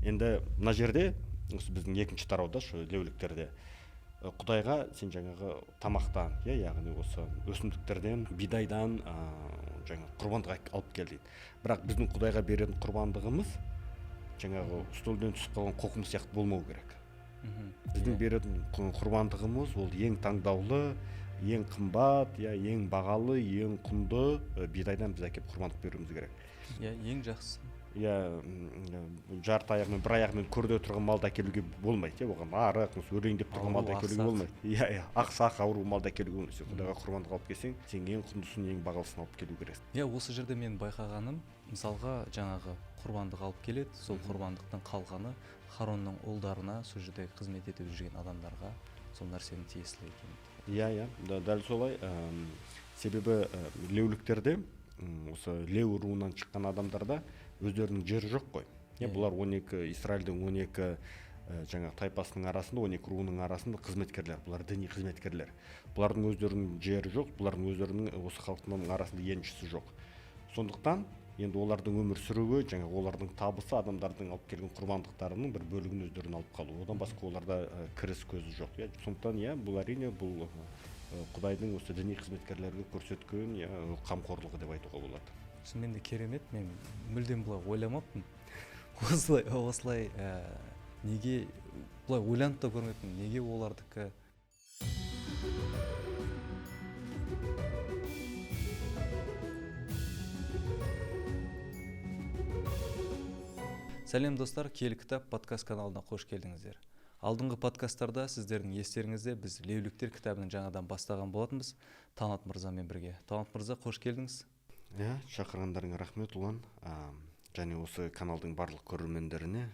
Енді мына жерде осы біздің екінші тарауда шы леуліктерде құдайға сен жаңағы тамақтан, яғни осы өсімдіктерден, бидайдан жаңа құрбандық алып кел дейді. Бірақ біздің құдайға беретін құрбандығымыз жаңағы стөлден түсіп қалған қоқым сияқты болмау керек. Біздің беретін құрбандығымыз ол ең таңдаулы, ең қымбат, ең бағалы, ең құнды бидайдан біз әкеліп құрбандық беруіміз керек. Ең жақсы. Жарты аяғымен бір аяғымен көрде тұрған малды әкелуге болмайды, оған арық, өрейін деп тұрған малды әкелуге болмайды. Ақсақ ауру малды әкелуге болмайды. Сен құдайға құрбандық алып келсең, сен ең құндысын, ең бағалысын алып келу керексің. Осы жерде мен байқағаным, мысалға жаңағы құрбандық алып келеді, сол құрбандықтың қалғаны Харонның ұлдарына, сол жерде қызмет етіп жүрген адамдарға сол нәрсені тиесілі екен. Дәл солай. Себебі леуліктерде осы леу руынан шыққан адамдарда өздерінің жері жоқ қой. Бұлар 12 Израильдің 12 жаңағы тайпасының арасында, 12 руының арасында қызметкерлер, бұлар діни қызметкерлер. Бұлардың өздерінің жері жоқ, бұлардың өздерінің осы халықтың арасында еншісі жоқ. Сондықтан енді олардың өмір сүруі, жаңағы олардың табысы адамдардың алып келген құрбандықтарының бір бөлігін өздеріне алып қалу. Одан басқа оларда кіріс көзі жоқ. Сондықтан бұл әрине бұл Құдайдың осы діни қызметкерлерге көрсеткен қамқорлығы деп айтуға болады. Шынымен де керемет, мен мүлдем бұлай ойламаппын. Осылай неге бұлай ойланып та көрмеппін, неге олардікі. Сәлем достар, Киелі кітап подкаст каналына қош келдіңіздер. Алдыңғы подкасттарда сіздердің естеріңізде біз Леуліктер кітабының жаңадан бастаған болатынбыз. Талант мырзамен бірге. Талант мырза, қош келдіңіз. Шақырғандарыңа рахмет ұлан. Және осы каналдың барлық көрермендеріне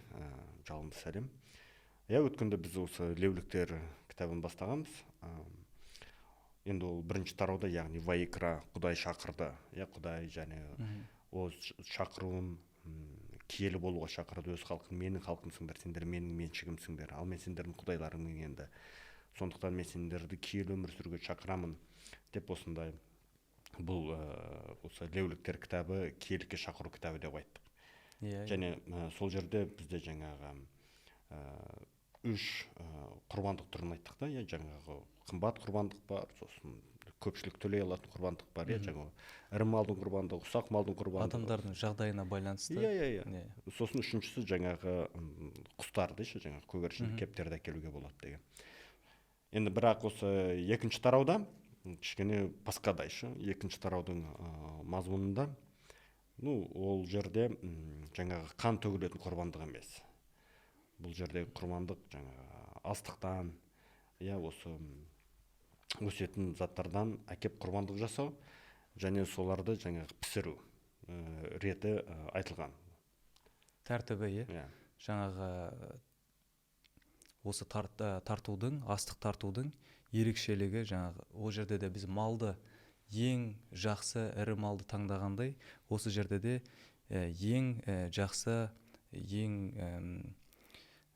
жалынды сәлем. Өткенде біз осы Леуліктер кітабын бастағанбыз. Енді ол бірінші тарауда, яғни Ваикра, Құдай шақырды. Құдай және ол шақыруын киелі болуға шақырды өз халқын, менің халқымсыңдар, сендер менің меншігімсіңдер, ал мен сендердің құдайларыңмын енді. Сондықтан мен сендерді киелі өмір сүруге шақырамын деп осындай бұл осы Леуліктер кітабы киелікке шақыру кітабы деп айттық. Және сол жерде бізде жаңағы үш құрбандық түрін айттық та, жаңағы қымбат құрбандық бар, сосын көпшілік төлей алатын құрбандық бар, жаңағы ірі малдың құрбандығы, ұсақ малдың құрбандығы. Адамдардың жағдайына байланысты. Сосын үшіншісі жаңағы құстарды, жаңағы көгершін кептерді әкелуге болады деген. Енді бірақ осы екінші тарауда кішкене басқадай. Екінші тараудың мазмұнында ол жерде жаңағы қан төгілетін құрбандық емес. Бұл жерде құрбандық жаңағы астықтан, осы өсетін заттардан әкеп құрбандық жасау, және соларды жаңағы пісіру реті айтылған. Тәртібі, жаңағы осы тартудың, астық тартудың ерекшелігі жаңағы ол жерде де біз малды ең жақсы ірі малды таңдағандай, осы жерде де ең жақсы,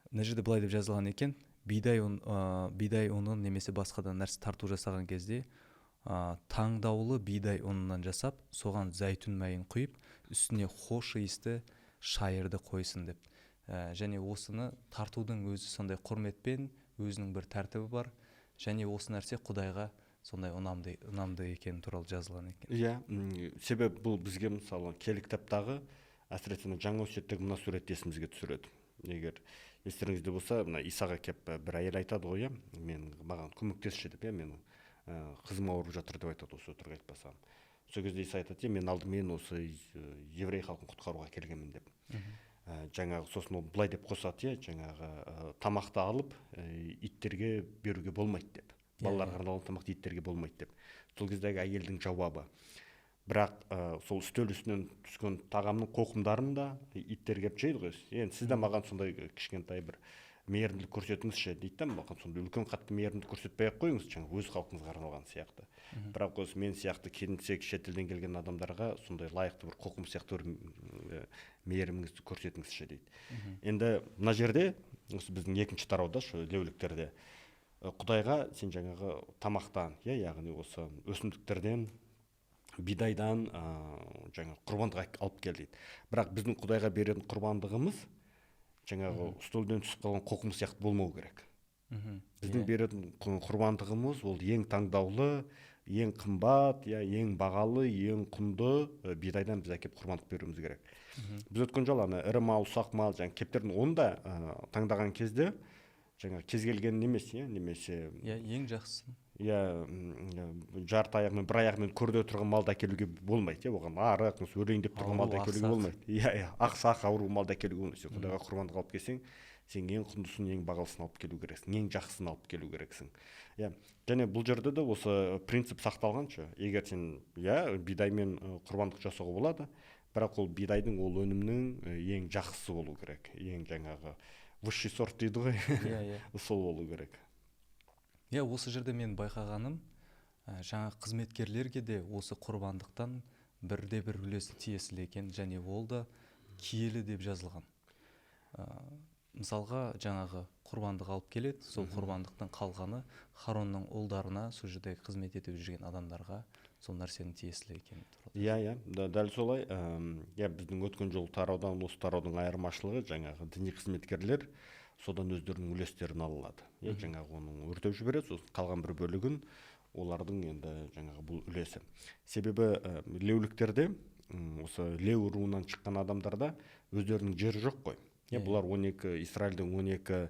мына жерде былай деп жазылған екен, бидай ұнын немесе басқадан нәрсе тарту жасаған кезде таңдаулы бидай ұнынан жасап, соған зәйтүн майын құйып, үстіне хош иісті шайырды қойсын деп. Және осыны тартудың өзі сондай құрметпен, өзінің бір тәртібі бар, және осы нәрсе Құдайға сондай ұнамды екен туралы жазылған екен. Себебі бұл бізге мысалы Киелі кітаптағы әсіресе жаңа өсиеттегі мына суретті есімізге түсіреді. Егер естеріңізде болса, Исаға кеп бір әйел айтады ғой, маған көмектесші деп, менің қызым ауырып жатыр деп айтады, осы өтірік айтпасам. Сол кезде Иса айтады, мен алдымен осы еврей халқын құтқаруға келгенмін деп. Жаңағы сосын ол былай деп қосады, жаңағы тамақты алып иттерге беруге болмайды деп. Балаларға арналған тамақты иттерге болмайды деп. Сол кездегі әйелдің жауабы. Бірақ сол үстел үстінен түскен тағамның қоқымдарын да иттер кеп жейді ғой. Енді сіз де маған сондай кішкентай бір мейірімділік көрсетіңізші дейді, маған сондай үлкен қатты мейірімділік көрсетпей-ақ қойыңыз, жаңағы өз халқыңызға арналған сияқты. Бірақ осы мен сияқты келіншек шетелден келген адамдарға сондай лайықты бір қоқым сияқты бір мейіріміңізді көрсетіңізші дейді. Енді мына жерде осы біздің екінші тарауда Леуліктерде Құдайға сен жаңағы тамақтан, яғни осы өсімдіктерден, бидайдан жаңа құрбандық алып кел дейді. Бірақ біздің Құдайға беретін құрбандығымыз жаңағы столдан түсіп қалған қоқым сияқты болмау керек. Мгм. Біздің беретін құрбандығымыз ол ең таңдаулы, ең қымбат, ең бағалы, ең құнды бидайдан біз әкеп құрбандық беруіміз керек. Біз өткен жолы ана ірі мал, ұсақ мал, кептердің оны да таңдаған кезде жаңағы кез келген емес, немесе ең жақсысын. жарты аяғымен бір аяғымен көрде тұрған малды әкелуге болмайды, оған арық өлейін деп тұрған малды әкелуге болмайды. Ақсақ ауру малды әкелуге болмайды. Құдайға құрбандық алып келсең, сен ең құндысын, ең бағалысын алып келу керексің, ең жақсысын алып келу керексің. Және бұл жерде де осы принцип сақталған. Егер сен бидаймен құрбандық жасауға болады, бірақ ол бидайдың, ол өнімнің ең жақсысы болу керек, ең жаңағы высший сорт дейді ғой, сол болу керек. Осы жерде мен байқағаным, жаңа қызметкерлерге де осы құрбандықтан бірде-бір үлесі тиесілі екен, және ол да киелі деп жазылған. Мысалға жаңағы құрбандық алып келеді, сол құрбандықтан қалғаны Харонның ұлдарына, сол жерде қызмет етіп жүрген адамдарға сол нәрсенің тиесілі екен. Дәл солай. Біздің өткен жол тараудан осы тараудың айырмашылығы, жаңағы діни қызметкерлер содан өздерінің үлестерін алады. Жаңағы оның өртеп жібереді, сосын қалған бір бөлігін олардың енді жаңағы бұл үлесі. Себебі леуліктерде, осы леу руынан шыққан адамдарда өздерінің жері жоқ қой. Бұлар 12 Израильдің 12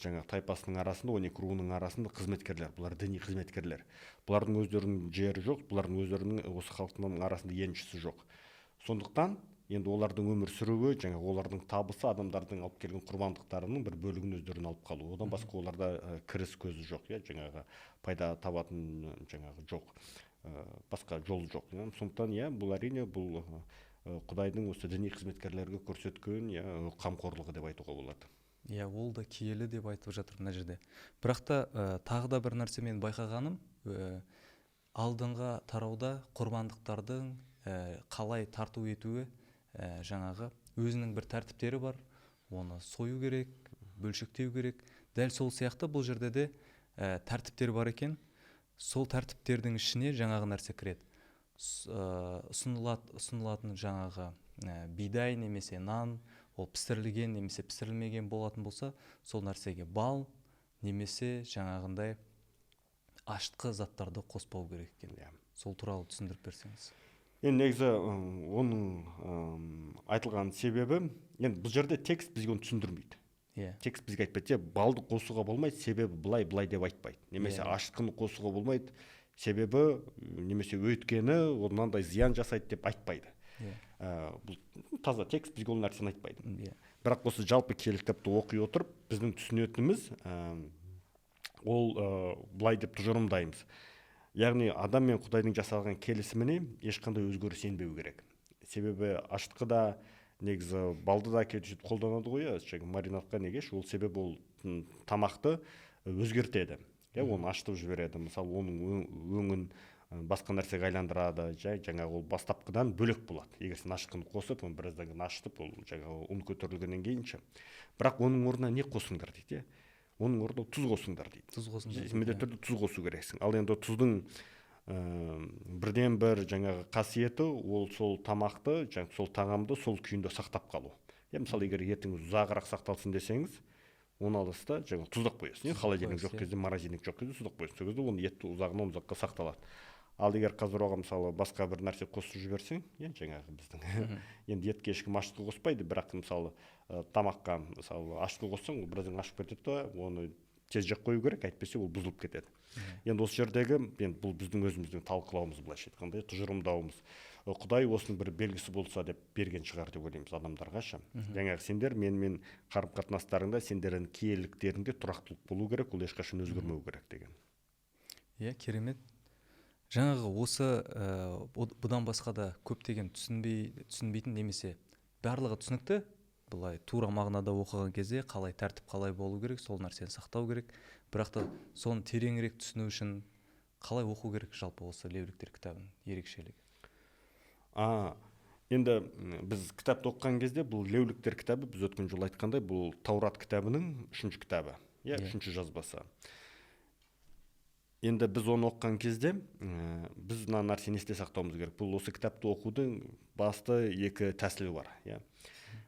жаңағы тайпасының арасында, 12 руының арасында қызметкерлер, бұлар діни қызметкерлер. Бұлардың өздерінің жері жоқ, бұлардың өздерінің осы халықтың арасында еншісі жоқ. Сондықтан енді олардың өмір сүруі, жаңағы олардың табысы, адамдардың алып келген құрбандықтарының бір бөлігін өздерін алып қалу. Одан басқа оларда кіріс көзі жоқ, жаңағы пайда табатын жаңағы жоқ, басқа жол жоқ. Сондықтан бұл әрине бұл Құдайдың осы діни қызметкерлерге көрсеткен қамқорлығы деп айтуға болады. Ол да киелі деп айтып жатыр мына жерде. Бірақ та тағы да бір нәрсе мен байқағаным, алдыңғы тарауда құрбандықтардың қалай тарту етуі жаңағы өзінің бір тәртіптері бар, оны сою керек, бөлшектеу керек. Дәл сол сияқты бұл жерде де тәртіптер бар екен. Сол тәртіптердің ішіне жаңағы нәрсе кіреді. Ұсынылатын жаңағы бидай немесе нан, ол пісірілген немесе пісірілмеген болатын болса, сол нәрсеге бал немесе жаңағындай ашытқы заттарды қоспау керек екен. Сол туралы түсіндіріп берсеңіз. Негізі оның айтылған себебі, бұл жерде текст бізге оны түсіндірмейді. Текст бізге айтпайды, балды қосуға болмайды, себебі былай деп айтпайды. Немесе ашытқыны қосуға болмайды, себебі немесе өйткені мынандай зиян жасайды деп айтпайды. Бұл таза текст бізге ол нәрсені айтпайды. Бірақ осы жалпы киелі кітапты оқи отырып, біздің түсінетініміз ол былай деп тұжырымдаймыз. Яғни адам мен Құдайдың жасалған келісіміне ешқандай өзгеріс енбеу керек. Себебі ашытқыда негізі балды да әкеліп қолданады ғой, маринадқа неге? Ол себебі ол тамақты өзгертеді. Оны ашытып жібереді. Мысалы, оның өңін басқа нәрсеге айландырады, жаңағы ол бастапқыдан бөлек болады. Егер сен ашытқыны қосып, оны біраздан кейін ашытып, ол жаңағы ұн көтерілгеннен кейінше. Бірақ оның орнына не қосыңдар дейді? Оның орнына тұз қосыңдар дейді. Міндетті түрде тұз қосу керексің. Ал енді тұздың бірден бір жаңағы қасиеті ол сол тамақты, сол тағамды сол күйінде сақтап қалу. Мысалы, егер ертең ұзағырақ сақталсын десеңіз, оны аласыз да жаңағы тұздап қоясыз. Холодильник жоқ кезде, морозильник жоқ кезде тұздап қоясыз. Сол кезде оны етті ұзағынан ұзаққа сақталады. Ал егер қазір оған мысалы басқа бір нәрсе қосып жіберсең, жаңағы біздің енді етке ешкім ашытқы қоспайды, бірақ мысалы тамаққа мысалы ашытқы қоссаң, ол біраздан ашып кетеді, оны тез жеп қою керек, әйтпесе ол бұзылып кетеді. Енді осы жердегі бұл біздің өзіміздің талқылауымыз, былайша айтқанда тұжырымдауымыз. Құдай осының бір белгісі болса деп берген шығар деп ойлаймыз адамдарға. Жаңағы сендер менімен қарым-қатынастарыңда сендердің киеліліктеріңде тұрақтылық болу керек, ол ешқашан өзгермеу керек деген. Керемет. Жаңағы осы бұдан басқа да көптеген түсінбейтін немесе барлығы түсінікті, былай тура мағынада оқыған кезде қалай тәртіп қалай болу керек, сол нәрсені сақтау керек. Бірақ та соны тереңірек түсіну үшін қалай оқу керек жалпы осы Левиттер кітабының ерекшелігі? Енді біз кітапты оқыған кезде бұл Левиттер кітабы, біз өткен жолы айтқандай, бұл Таурат кітабының 3-ші кітабы, 3-ші жазбасы. Енді біз оны оқыған кезде біз мына нәрсені есте сақтауымыз керек. Бұл осы кітапты оқудың басты екі тәсілі бар.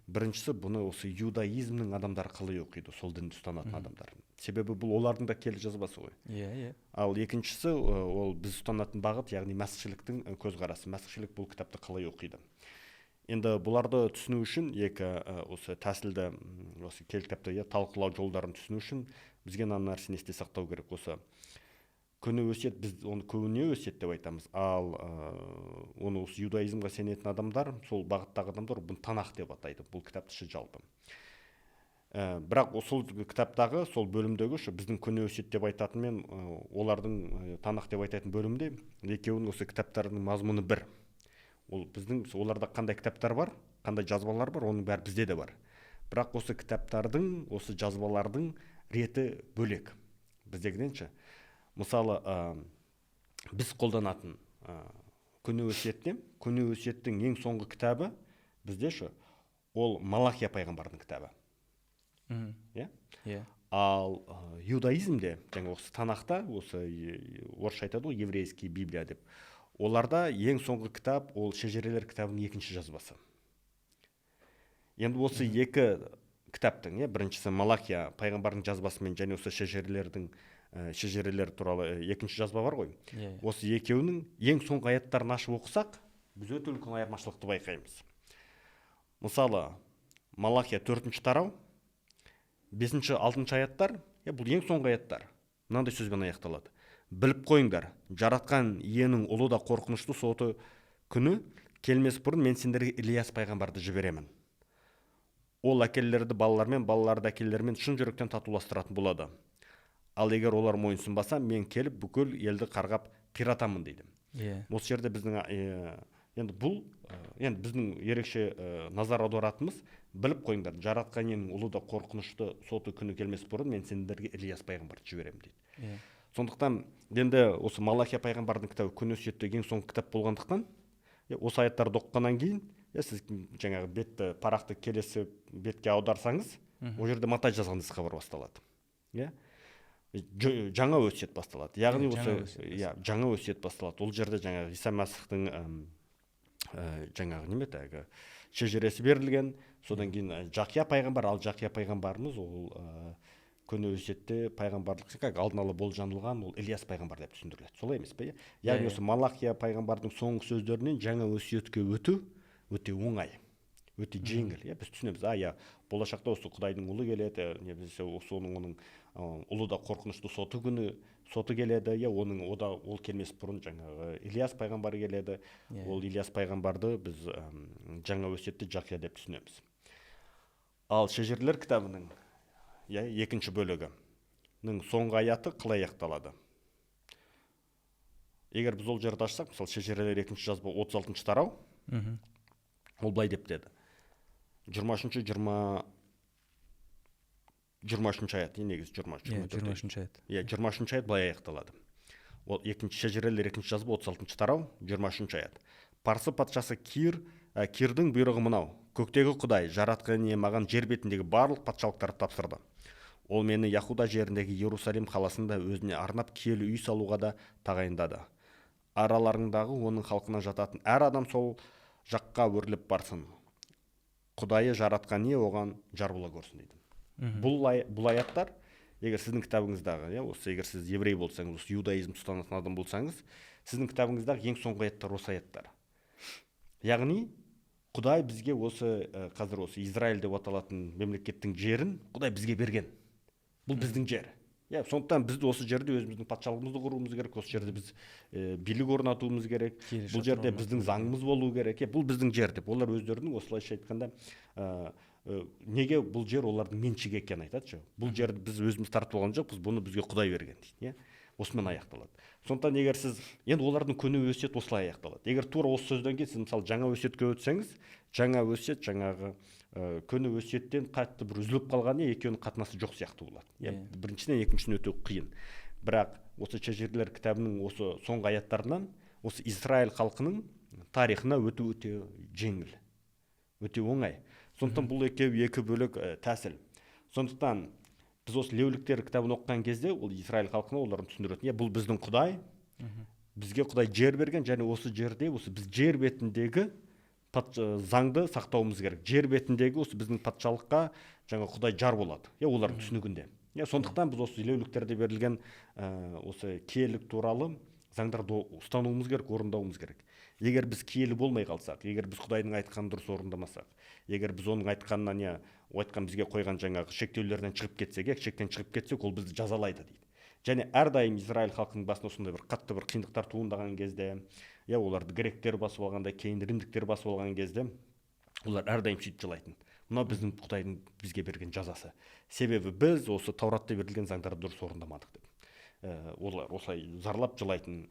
біріншісі бұны осы иудаизмнің адамдары қалай оқиды, сол дінді ұстанатын адамдар. Себебі бұл олардың да келе жазбасы ғой. Иә. Ал екіншісі ол біз ұстанатын бағыт, яғни мәсіхшіліктің көзқарасы. Мәсіхшілік бұл кітапты қалай оқиды. Енді бұларды түсіну үшін екі осы тәсілді осы келі кітапты талқылау жолдарын түсіну үшін бізге мына нәрсені есте сақтау керек. Осы көне өсиет, біз оны көне өсиет деп айтамыз, ал оны осы иудаизмға сенетін адамдар, сол бағыттағы адамдар бұны Танах деп атайды, бұл кітапты жалпы. Бірақ сол кітаптағы, сол бөлімдегі біздің көне өсиет деп айтатын мен олардың Танах деп айтатын бөлімде екеуінің осы кітаптарының мазмұны бір. Ол біздің оларда қандай кітаптар бар, қандай жазбалар бар, оның бәрі бізде де бар. Бірақ осы кітаптардың, осы жазбалардың реті бөлек. Біздегіденші. Мысалы, біз қолданатын көне өсиеттің ең соңғы кітабы бізде ол Малахия пайғамбардың кітабы. Ал иудаизмде, жаңа осы Танахта, осы орысша айтады ғой, еврейский Библия деп, оларда ең соңғы кітап ол Шежірелер кітабының екінші жазбасы. Енді осы екі кітаптың, біріншісі Малахия пайғамбардың жазбасымен және осы шежірелер туралы екінші жазба бар ғой. Осы екеуінің ең соңғы аяттарын ашып оқысақ, біз өте үлкен айырмашылықты байқаймыз. Мысалы, Малахия 4-ші тарау, 5-6 аяттар, бұл ең соңғы аяттар. Мынандай сөзбен аяқталады. Біліп қойыңдар, жаратқан иенің ұлы да қорқынышты соты күні келмес бұрын мен сендерге Ильяс пайғамбарды жіберемін. Ол әкелерді балалармен, балаларды әкелермен шын жүректен татуластыратын болады. Ал егер олар мойынсынбаса, мен келіп бүкіл елді қарғап қиратамын дейді. Осы жерде біздің біздің ерекше назар аударатынымыз, біліп қойыңдар, жаратқан иенің ұлы да қорқынышты соты күні келмес бұрын мен сендерге Ильяс пайғамбарды жіберемін дейді. Сондықтан енді осы Малахия пайғамбардың кітабы көне өсиетте ең соңғы кітап болғандықтан, осы аяттарды оқығаннан кейін, сіз жаңағы бетті парақты келесі бетке аударсаңыз, ол жерде Матай жазған ісқа бар басталады. Жаңа өсиет басталады. Яғни осы жаңа өсиет басталады. Ол жерде жаңағы Иса Мәсіхтің жаңағы шежіресі берілген, содан кейін Жақия пайғамбар, ал Жақия пайғамбарымыз ол көне өсиетте пайғамбарлық алдын ала болжанылған, ол Ильяс пайғамбар деп түсіндіріледі. Солай емес пе? Яғни осы Малахия пайғамбардың соңғы сөздерінен жаңа өсиетке өту өте оңай, өте жеңіл. Біз түсінеміз, болашақта осы Құдайдың ұлы келеді, оның ұлы да қорқынышты соты күні соты келеді, ол келмес бұрын жаңағы Ильяс пайғамбар келеді. Ол Ильяс пайғамбарды біз жаңа өсиетте Жақия деп түсінеміз. Ал Шежірелер кітабының екінші бөлігінің соңғы аяты қалай аяқталады? Егер біз ол жерді ашсақ, мысалы Шежірелер екінші жазба 36-ші тарау, ол былай деп деді. 23-ші аят, негіз 23-ші аят. 23-ші аят былай аяқталады. Ол Шежірелер екінші жазба 36-ші тарау, 23-ші аят. Парсы патшасы Кирдің бұйрығы мынау: көктегі Құдай, жаратқан ие маған жер бетіндегі барлық патшалықтарды тапсырды. Ол мені Яхуда жеріндегі Иерусалим қаласында өзіне арнап киелі үй салуға да тағайындады. Араларыңдағы оның халқына жататын әр адам сол жаққа өрлеп барсын. Құдайы жаратқан ие оған жар бола көрсін дейді. Бұл аяттар, егер сіздің кітабыңыздағы, егер сіз еврей болсаңыз, осы иудаизм ұстанатын адам болсаңыз, сіздің кітабыңыздағы ең соңғы аяттар осы аяттар. Яғни Құдай бізге осы қазір осы Израиль деп аталатын мемлекеттің жерін Құдай бізге берген. Бұл біздің жер. Сондықтан біз осы жерде өзіміздің патшалығымызды құруымыз керек, осы жерде біз билік орнатуымыз керек, бұл жерде біздің заңымыз болу керек. Бұл біздің жер деп. Олар өздерінің осылайша айтқанда неге бұл жер олардың меншігі екенін айтады. Бұл жерді біз өзіміз тартып алған жоқпыз, бұны бізге Құдай берген дейді. Осымен аяқталады. Сондықтан егер сіз, енді олардың көне өсиет осылай аяқталады. Егер тура осы сөзден кейін сіз мысалы жаңа өсиетке өтсеңіз, жаңа өсиет жаңағы көне өсиеттен қатты бір үзіліп қалған, екеуінің қатынасы жоқ сияқты болады. Біріншіден, екіншіден өте қиын. Бірақ осы Шежірелер кітабының осы соңғы аяттарынан осы Израиль халқының тарихына өте жеңіл, өте оңай. Сондықтан бұл екі бөлек тәсіл. Сондықтан біз осы Левліктер кітабын оқыған кезде ол Израиль халқына оларын түсіндіретін. Бұл біздің Құдай, бізге Құдай жер берген, және осы жерде осы біз жер бетіндегі заңды сақтауымыз керек. Жер бетіндегі осы біздің патшалыққа жаңа Құдай жар болады, олардың түсінігінде. Сондықтан біз осы леуліктерде берілген осы киелік туралы заңдарды ұстануымыз керек, орындауымыз керек. Егер біз киелі болмай қалсақ, егер біз Құдайдың айтқанын дұрыс орындамасақ, егер біз оның айтқанынан айтқан бізге қойған жаңағы шектеулерден шығып кетсек, шектен шығып кетсек, ол бізді жазалайды дейді. Және әрдайым Израиль халқының басына осындай бір қатты бір қиындықтар туындаған кезде, оларды гректер басып алғанда, кейін римдіктер басып алған кезде, олар әрдайым сөйтіп жылайтын. Мынау біздің Құдайдың бізге берген жазасы. Себебі біз осы Тауратта берілген заңдарды дұрыс орындамадық деп. Олар осылай зарлап жылайтын.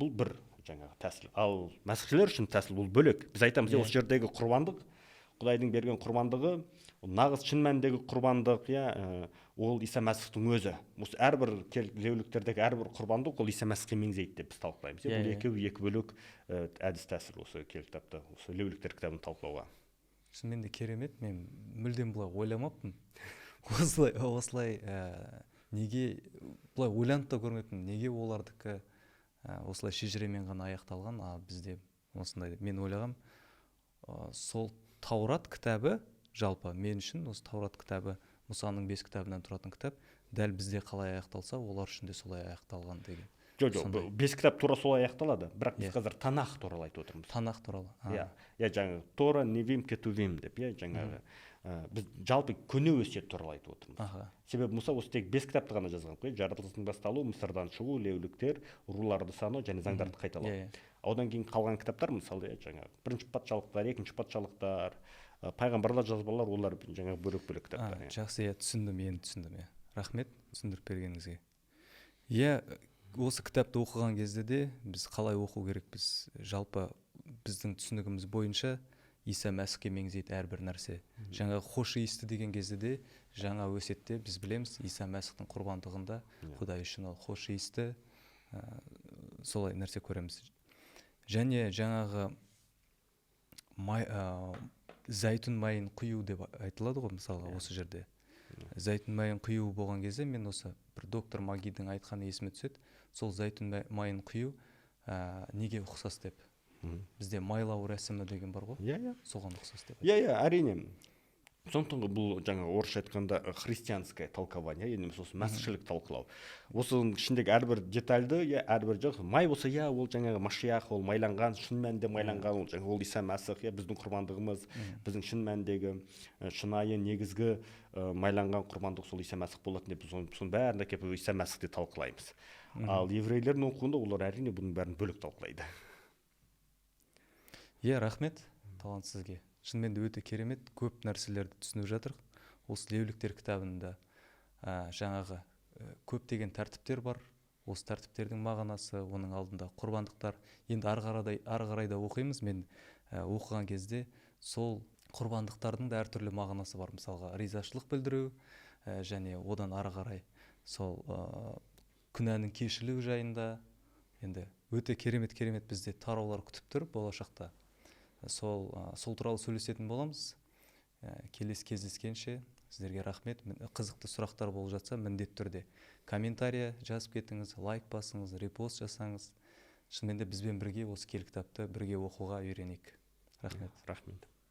Бұл бір жаңағы тәсіл. Ал мәсіхшілер үшін тәсіл бұл бөлек. Біз айтамыз, осы жердегі құрбандық, Құдайдың берген құрбандығы, нағыз шын мәніндегі құрбандық, ол Иса Мәсіхтің өзі. Осы әрбір леуліктердегі әрбір құрбандық ол Иса Мәсіхке меңзейді деп біз талқылаймыз. Бұл екеуі екі бөлек әдіс тәсіл осы кітапта, осы леуліктер кітабын талқылауға. Шынымен де керемет, мен мүлдем бұлай ойламаппын. Осылай неге бұлай ойланып та көрмеппін, неге олардікі осылай шежіремен ғана аяқталған, бізде осындай. Мен ойлағам, сол Таурат кітабы, жалпы мен үшін осы Таурат кітабы Мұсаның 5 кітабынан тұратын кітап, дәл бізде қалай аяқталса, олар үшін де солай аяқталған деген. Жоқ, 5 кітап тура солай аяқталады, бірақ біз қазір Танах туралы айтып отырмыз. Танах туралы. Жаңағы Тора, Невим, Кетувим деп, жаңағы біз жалпы көне өсиет туралы айтып отырмыз. Себебі Мұса осы тек 5 кітапты ғана жазған, жаратылыстың басталуы, Мысырдан шығу, леуліктер, руларды санау және заңдарды қайталау. Одан кейін қалған кітаптар, мысалы, жаңағы бірінші патшалықтар, екінші патшалықтар, пайғамбарлар жазбалар, олар жаңағы бөлек-бөлек кітаптар. Жақсы, түсіндім. Рахмет, түсіндіріп бергеніңізге. Осы кітапты оқыған кезде де біз қалай оқу керекпіз? Жалпы біздің түсінігіміз бойынша Иса Мәсіхке меңзейді әрбір нәрсе. Жаңа хош иісті деген кезде де жаңа өсиетте біз білеміз, Иса Мәсіхтің құрбандығында Құдай үшін ол хош иісті, солай нәрсе көреміз. Және жаңағы зәйтүн майын құю деп айтылады ғой, мысалға осы жерде. Зәйтүн майын құю болған кезде мен осы бір доктор Магидің айтқаны есіме түседі. Сол зәйтүн майын құю неге ұқсас деп. Бізде майлау рәсімі деген бар ғой. Соған ұқсас деп. Әрине. Сондықтан бұл жаңа орысша айтқанда христианское толкование, немесе осы мәсіхшілік талқылау. Осының ішіндегі әрбір детальды, әрбір жақ май болса, ол жаңағы Машиах, ол майланған, шын мәнінде майланған, ол Иса Мәсіх, біздің құрбандығымыз, біздің шын мәніндегі шынайы негізгі майланған құрбандық сол Иса Мәсіх болатын деп соның бәрін әкеліп Иса Мәсіхті талқылаймыз. Ал еврейлердің оқуында олар әрине бұның бәрін бөлек талқылайды. Рахмет, талант сізге. Шынымен де өте керемет, көп нәрселерді түсініп жатыр. Осы леуліктер кітабында жаңағы көптеген тәртіптер бар. Осы тәртіптердің мағынасы, оның алдында құрбандықтар. Енді ары қарай да оқимыз. Мен оқыған кезде сол құрбандықтардың да әртүрлі мағынасы бар. Мысалға, ризашылық білдіру және одан ары қарай сол күнәнің кешілуі жайында. Енді өте керемет бізде тараулар күтіп тұр болашақта. Сол туралы сөйлесетін боламыз. Келесі кездескенше сіздерге рахмет. Қызықты сұрақтар болып жатса, міндетті түрде комментария жазып кетіңіз, лайк басыңыз, репост жасаңыз. Шынымен де бізбен бірге осы киелі кітапты бірге оқуға үйренейік. Рахмет.